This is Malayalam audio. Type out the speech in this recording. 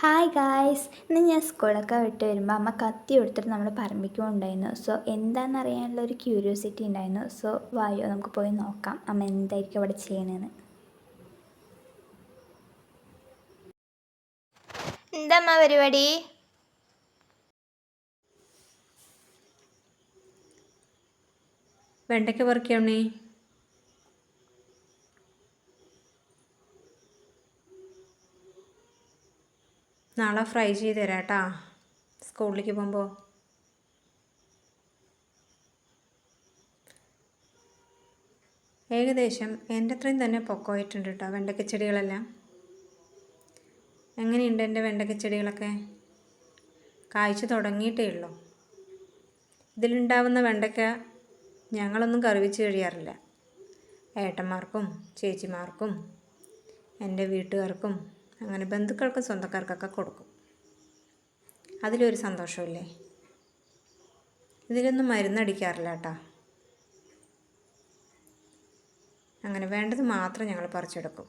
ഹായ് ഗായ്സ്, ഇന്ന് ഞാൻ സ്കൂളൊക്കെ വിട്ട് വരുമ്പോൾ അമ്മ കത്തി എടുത്തിട്ട് നമ്മൾ പറമ്പിക്കുന്നുണ്ടായിരുന്നു. സോ എന്താണെന്നറിയാനുള്ള ഒരു ക്യൂരിയോസിറ്റി ഉണ്ടായിരുന്നു. സോ വായോ നമുക്ക് പോയി നോക്കാം അമ്മ എന്തായിരിക്കും അവിടെ ചെയ്യണതെന്ന്. എന്തമ്മ പരിപാടി? വെണ്ടയ്ക്ക പറിക്കണേ. നാളെ ഫ്രൈ ചെയ്ത് തരാം കേട്ടാ, സ്കൂളിലേക്ക് പോകുമ്പോൾ. ഏകദേശം എൻ്റെ അത്രയും തന്നെ പൊക്കമായിട്ടുണ്ട് കേട്ടോ വെണ്ടയ്ക്ക ചെടികളെല്ലാം. എങ്ങനെയുണ്ട് എൻ്റെ വെണ്ടയ്ക്ക ചെടികളൊക്കെ? കായ്ച്ചു തുടങ്ങിയിട്ടേ ഉള്ളൂ. ഇതിലുണ്ടാവുന്ന വെണ്ടയ്ക്ക ഞങ്ങളൊന്നും കറി വെച്ച് കഴിയാറില്ല. ഏട്ടന്മാർക്കും ചേച്ചിമാർക്കും എൻ്റെ വീട്ടുകാർക്കും അങ്ങനെ ബന്ധുക്കൾക്കും സ്വന്തക്കാർക്കൊക്കെ കൊടുക്കും. അതിലൊരു സന്തോഷമില്ലേ? ഇതിലൊന്നും മരുന്നടിക്കാറില്ല കേട്ടോ. അങ്ങനെ വേണ്ടത് മാത്രം ഞങ്ങൾ പറിച്ചെടുക്കും.